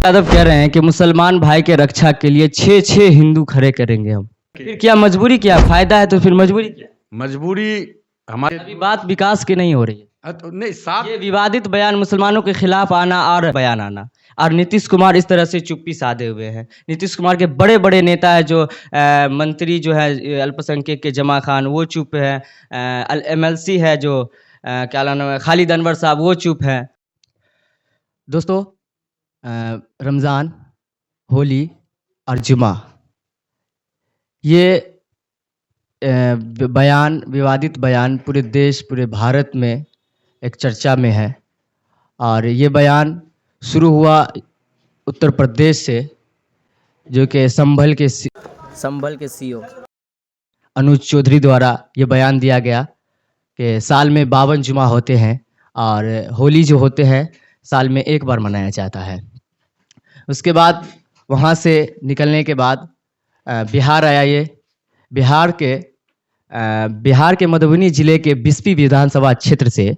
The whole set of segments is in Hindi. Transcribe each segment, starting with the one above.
यादव कह रहे हैं कि मुसलमान भाई के रक्षा के लिए 6 हिंदू खड़े करेंगे हम। फिर क्या मजबूरी, क्या फायदा है? तो फिर मजबूरी क्या? मजबूरी हमारी अभी बात विकास की नहीं हो रही है। नहीं साथ ये विवादित बयान, मुसलमानों के खिलाफ आना और बयान आना, और नीतीश कुमार इस तरह से चुप्पी साधे हुए हैं। नीतीश कुमार के बड़े बड़े नेता है जो मंत्री जो है अल्पसंख्यक के जमा खान, वो चुप है। MLC है जो क्या नाम है, खालिद अनवर साहब, वो चुप है। दोस्तों, रमज़ान, होली और जुमा, ये बयान, विवादित बयान पूरे देश, पूरे भारत में एक चर्चा में है। और ये बयान शुरू हुआ उत्तर प्रदेश से, जो कि संभल के CEO अनुज चौधरी द्वारा ये बयान दिया गया कि साल में 52 जुमा होते हैं और होली जो होते हैं साल में एक बार मनाया जाता है। उसके बाद वहाँ से निकलने के बाद बिहार आया। ये बिहार के मधुबनी जिले के बिस्फी विधानसभा क्षेत्र से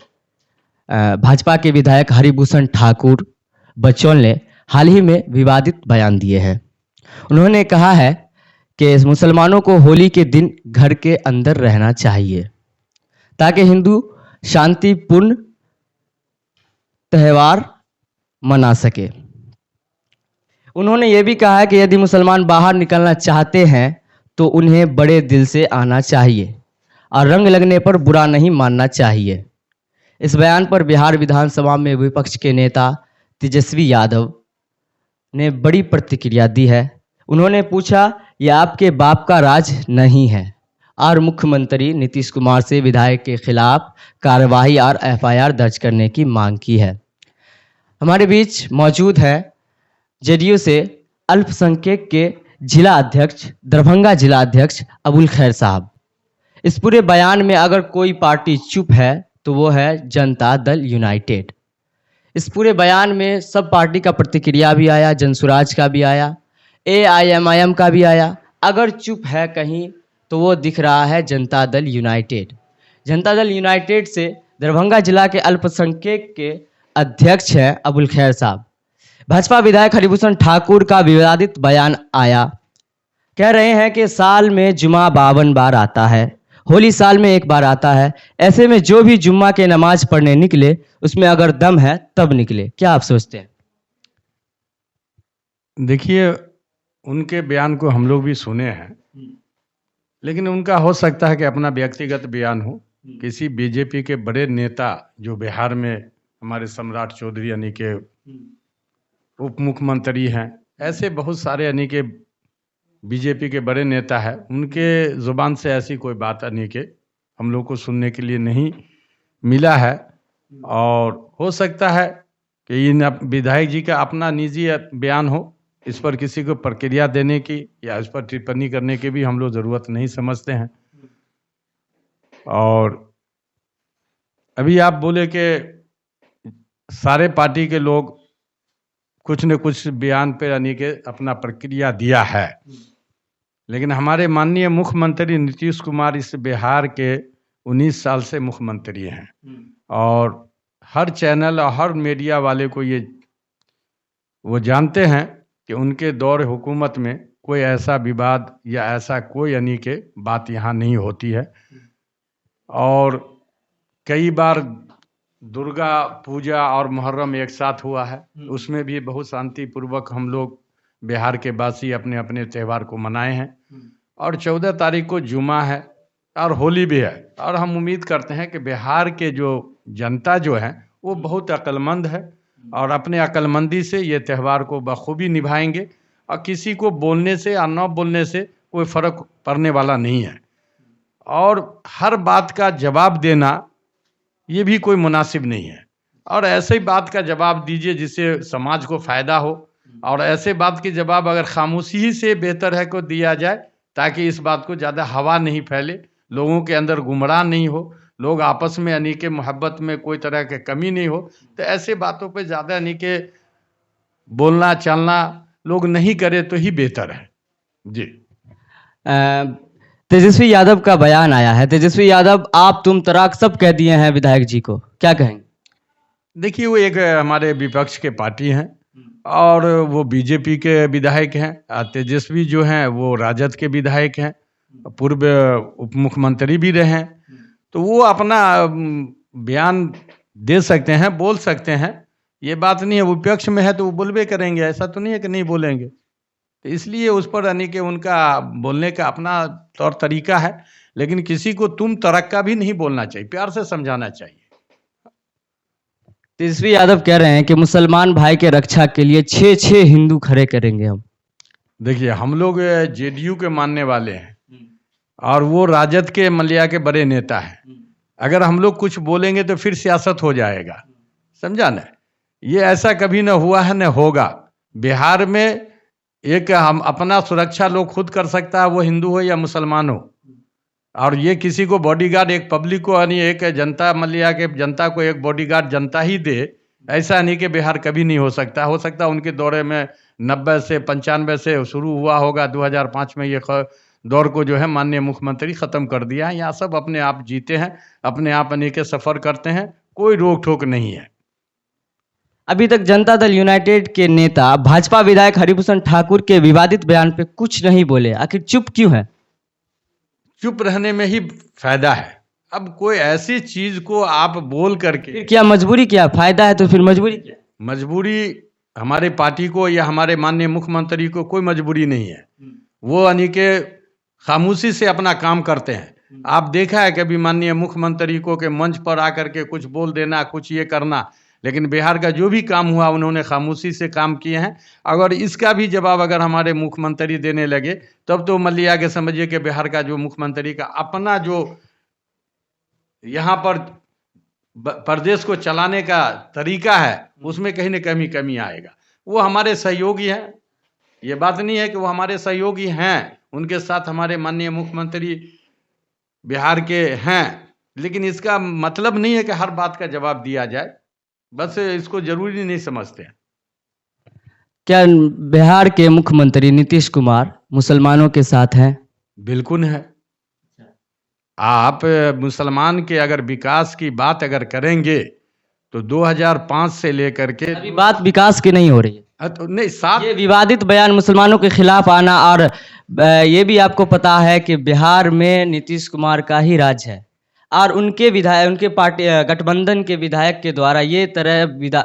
भाजपा के विधायक हरिभूषण ठाकुर बच्चौल ने हाल ही में विवादित बयान दिए हैं। उन्होंने कहा है कि मुसलमानों को होली के दिन घर के अंदर रहना चाहिए ताकि हिंदू शांतिपूर्ण त्यौहार मना सके। उन्होंने ये भी कहा है कि यदि मुसलमान बाहर निकलना चाहते हैं तो उन्हें बड़े दिल से आना चाहिए और रंग लगने पर बुरा नहीं मानना चाहिए। इस बयान पर बिहार विधानसभा में विपक्ष के नेता तेजस्वी यादव ने बड़ी प्रतिक्रिया दी है। उन्होंने पूछा, यह आपके बाप का राज नहीं है, और मुख्यमंत्री नीतीश कुमार से विधायक के खिलाफ कार्रवाई और FIR दर्ज करने की मांग की है। हमारे बीच मौजूद है JDU से अल्पसंख्यक के जिला अध्यक्ष, दरभंगा जिला अध्यक्ष अबुल खैर साहब। इस पूरे बयान में अगर कोई पार्टी चुप है तो वो है जनता दल यूनाइटेड। इस पूरे बयान में सब पार्टी का प्रतिक्रिया भी आया, जनसुराज का भी आया, AIMIM का भी आया। अगर चुप है कहीं तो वो दिख रहा है जनता दल यूनाइटेड। जनता दल यूनाइटेड से दरभंगा जिला के अल्पसंख्यक के अध्यक्ष हैं अबुल खैर साहब। भाजपा विधायक हरिभूषण ठाकुर का विवादित बयान आया। कह रहे हैं कि साल में जुमा 52 बार आता है, होली साल में एक बार आता है। ऐसे में जो भी जुम्मा के नमाज पढ़ने निकले उसमें अगर दम है तब निकले। क्या आप सोचते हैं? देखिए, उनके बयान को हम लोग भी सुने हैं, लेकिन उनका हो सकता है कि अपना व्यक्तिगत बयान हो। किसी BJP के बड़े नेता जो बिहार में हमारे सम्राट चौधरी यानी के उप मुख्यमंत्री हैं, ऐसे बहुत सारे यानी के BJP के बड़े नेता हैं, उनके ज़ुबान से ऐसी कोई बात यानी के हम लोग को सुनने के लिए नहीं मिला है। और हो सकता है कि इन विधायक जी का अपना निजी बयान हो, इस पर किसी को प्रक्रिया देने की या इस पर टिप्पणी करने की भी हम लोग ज़रूरत नहीं समझते हैं। और अभी आप बोले कि सारे पार्टी के लोग कुछ न कुछ बयान पे यानी कि अपना प्रक्रिया दिया है, लेकिन हमारे माननीय मुख्यमंत्री नीतीश कुमार इस बिहार के 19 साल से मुख्यमंत्री हैं और हर चैनल और हर मीडिया वाले को ये वो जानते हैं कि उनके दौर हुकूमत में कोई ऐसा विवाद या ऐसा कोई यानी कि बात यहाँ नहीं होती है। और कई बार दुर्गा पूजा और मुहर्रम एक साथ हुआ है, उसमें भी बहुत शांतिपूर्वक हम लोग बिहार के वासी अपने अपने त्यौहार को मनाए हैं। और 14 तारीख को जुमा है और होली भी है, और हम उम्मीद करते हैं कि बिहार के जो जनता जो है वो बहुत अक्लमंद है और अपने अक्लमंदी से ये त्यौहार को बखूबी निभाएंगे और किसी को बोलने से या न बोलने से कोई फ़र्क पड़ने वाला नहीं है। और हर बात का जवाब देना ये भी कोई मुनासिब नहीं है, और ऐसे ही बात का जवाब दीजिए जिससे समाज को फ़ायदा हो। और ऐसे बात के जवाब अगर खामोशी ही से बेहतर है को दिया जाए, ताकि इस बात को ज़्यादा हवा नहीं फैले, लोगों के अंदर गुमराह नहीं हो, लोग आपस में यानी कि मोहब्बत में कोई तरह की कमी नहीं हो। तो ऐसे बातों पे ज़्यादा यानी कि बोलना चलना लोग नहीं करे तो ही बेहतर है जी। तेजस्वी यादव का बयान आया है। तेजस्वी यादव आप तुम तराक सब कह दिए हैं विधायक जी को, क्या कहेंगे? देखिए, वो एक हमारे विपक्ष के पार्टी हैं और वो बीजेपी के विधायक हैं। तेजस्वी जो हैं वो राजद के विधायक हैं, पूर्व उप मुख्यमंत्री भी रहे हैं। तो वो अपना बयान दे सकते हैं, बोल सकते हैं। ये बात नहीं है, विपक्ष में है तो वो बोलबे करेंगे, ऐसा तो नहीं है कि नहीं बोलेंगे। तो इसलिए उस पर यानी कि उनका बोलने का अपना तौर तरीका है, लेकिन किसी को तुम तरक्का भी नहीं बोलना चाहिए, प्यार से समझाना चाहिए। तेजस्वी यादव कह रहे हैं कि मुसलमान भाई के रक्षा के लिए 6 हिंदू खड़े करेंगे हम। देखिए, हम लोग जेडीयू के मानने वाले हैं और वो राजद के मल्लिया के बड़े नेता हैं। अगर हम लोग कुछ बोलेंगे तो फिर सियासत हो जाएगा, समझा ना। ये ऐसा कभी न हुआ है न होगा। बिहार में एक हम अपना सुरक्षा लोग खुद कर सकता है, वो हिंदू हो या मुसलमान हो। और ये किसी को बॉडीगार्ड, एक पब्लिक को यानी एक जनता मल्लिया के जनता को एक बॉडीगार्ड जनता ही दे, ऐसा नहीं कि बिहार कभी नहीं हो सकता। हो सकता है उनके दौरे में 90 से 95 से शुरू हुआ होगा, 2005 में ये दौर को जो है माननीय मुख्यमंत्री ख़त्म कर दिया है। यहाँ सब अपने आप जीते हैं, अपने आप यानी के सफ़र करते हैं, कोई रोक टोक नहीं है। अभी तक जनता दल यूनाइटेड के नेता भाजपा विधायक हरिभूषण ठाकुर के विवादित बयान पे कुछ नहीं बोले, आखिर चुप क्यों है? चुप रहने में ही फायदा है। अब कोई ऐसी चीज को आप बोल करके, फिर क्या मजबूरी, क्या फायदा है तो फिर मजबूरी क्या? मजबूरी हमारे पार्टी को या हमारे माननीय मुख्यमंत्री को कोई मजबूरी नहीं है। वो यानी के खामोशी से अपना काम करते हैं। आप देखा है कभी माननीय मुख्यमंत्री को के मंच पर आकर के कुछ बोल देना, कुछ ये करना, लेकिन बिहार का जो भी काम हुआ उन्होंने खामोशी से काम किए हैं। अगर इसका भी जवाब अगर हमारे मुख्यमंत्री देने लगे तब तो मल्लिया के समझिए कि बिहार का जो मुख्यमंत्री का अपना जो यहाँ पर प्रदेश को चलाने का तरीका है उसमें कहीं न कहीं कमी आएगा। वो हमारे सहयोगी हैं, ये बात नहीं है कि वो हमारे सहयोगी हैं, उनके साथ हमारे माननीय मुख्यमंत्री बिहार के हैं, लेकिन इसका मतलब नहीं है कि हर बात का जवाब दिया जाए। बस इसको जरूरी नहीं समझते हैं। क्या बिहार के मुख्यमंत्री नीतीश कुमार मुसलमानों के साथ हैं? बिल्कुल है। आप मुसलमान के अगर विकास की बात अगर करेंगे तो 2005 से लेकर के अभी बात विकास की नहीं हो रही है। तो नहीं, साथ ये विवादित बयान मुसलमानों के खिलाफ आना, और ये भी आपको पता है कि बिहार में नीतीश कुमार का ही राज है और उनके विधायक, उनके पार्टी गठबंधन के विधायक के द्वारा ये तरह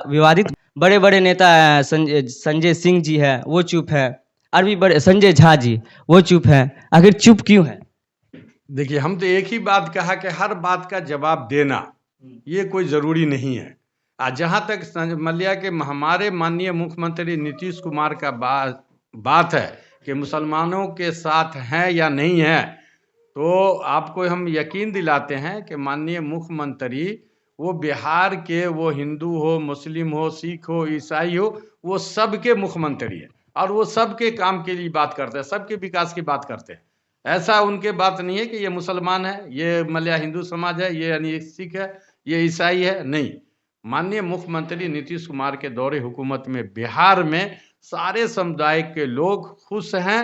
विवादित बड़े बड़े नेता संजय सिंह जी है वो चुप है, और भी बड़े संजय झा जी वो चुप है, आखिर चुप क्यों है? देखिए, हम तो एक ही बात कहा कि हर बात का जवाब देना ये कोई ज़रूरी नहीं है। जहाँ तक मल्लिया के हमारे माननीय मुख्यमंत्री नीतीश कुमार का बात है कि मुसलमानों के साथ हैं या नहीं है, तो आपको हम यकीन दिलाते हैं कि माननीय मुख्यमंत्री वो बिहार के, वो हिंदू हो, मुस्लिम हो, सिख हो, ईसाई हो, वो सबके मुख्यमंत्री है और वो सबके काम के लिए बात करते हैं, सबके विकास की बात करते हैं। ऐसा उनके बात नहीं है कि ये मुसलमान है, ये मल्लिया हिंदू समाज है, ये यानी सिख है, ये ईसाई है, नहीं। माननीय मुख्यमंत्री नीतीश कुमार के दौरे हुकूमत में बिहार में सारे समुदाय के लोग खुश हैं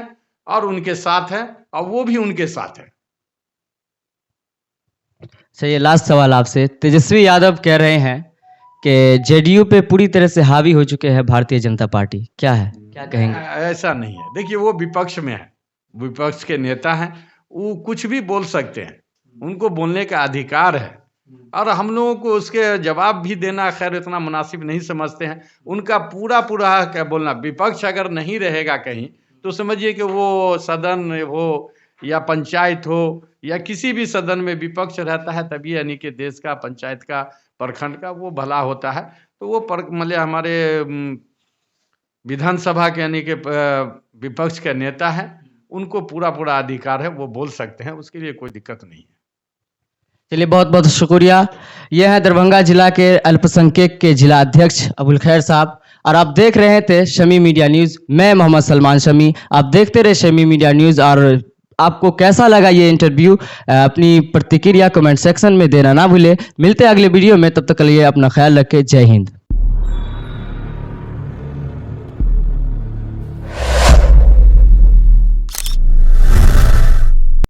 और उनके साथ हैं और वो भी उनके साथ है। चलिए, लास्ट सवाल आपसे। तेजस्वी यादव कह रहे हैं कि जेडीयू पे पूरी तरह से हावी हो चुके हैं भारतीय जनता पार्टी, क्या है, क्या कहेंगे? ऐसा नहीं है। देखिए, वो विपक्ष में है, विपक्ष के नेता हैं, वो कुछ भी बोल सकते हैं, उनको बोलने का अधिकार है और हम लोगों को उसके जवाब भी देना खैर इतना मुनासिब नहीं समझते हैं। उनका पूरा क्या बोलना, विपक्ष अगर नहीं रहेगा कहीं तो समझिए कि वो सदन हो या पंचायत हो या किसी भी सदन में विपक्ष रहता है तभी यानी कि देश का, पंचायत का, प्रखंड का वो भला होता है। तो वो मतलब हमारे विधानसभा के यानी कि विपक्ष के नेता हैं, उनको पूरा अधिकार है, वो बोल सकते हैं, उसके लिए कोई दिक्कत नहीं है। चलिए, बहुत बहुत शुक्रिया। यह है दरभंगा जिला के अल्पसंख्यक के जिला अध्यक्ष अबुल खैर साहब, और आप देख रहे थे शमी मीडिया न्यूज़। मैं मोहम्मद सलमान शमी, आप देखते रहे शमी मीडिया न्यूज़। और आपको कैसा लगा ये इंटरव्यू, अपनी प्रतिक्रिया कमेंट सेक्शन में देना ना भूले। मिलते हैं अगले वीडियो में, तब तक के लिए अपना ख्याल रखें। जय हिंद।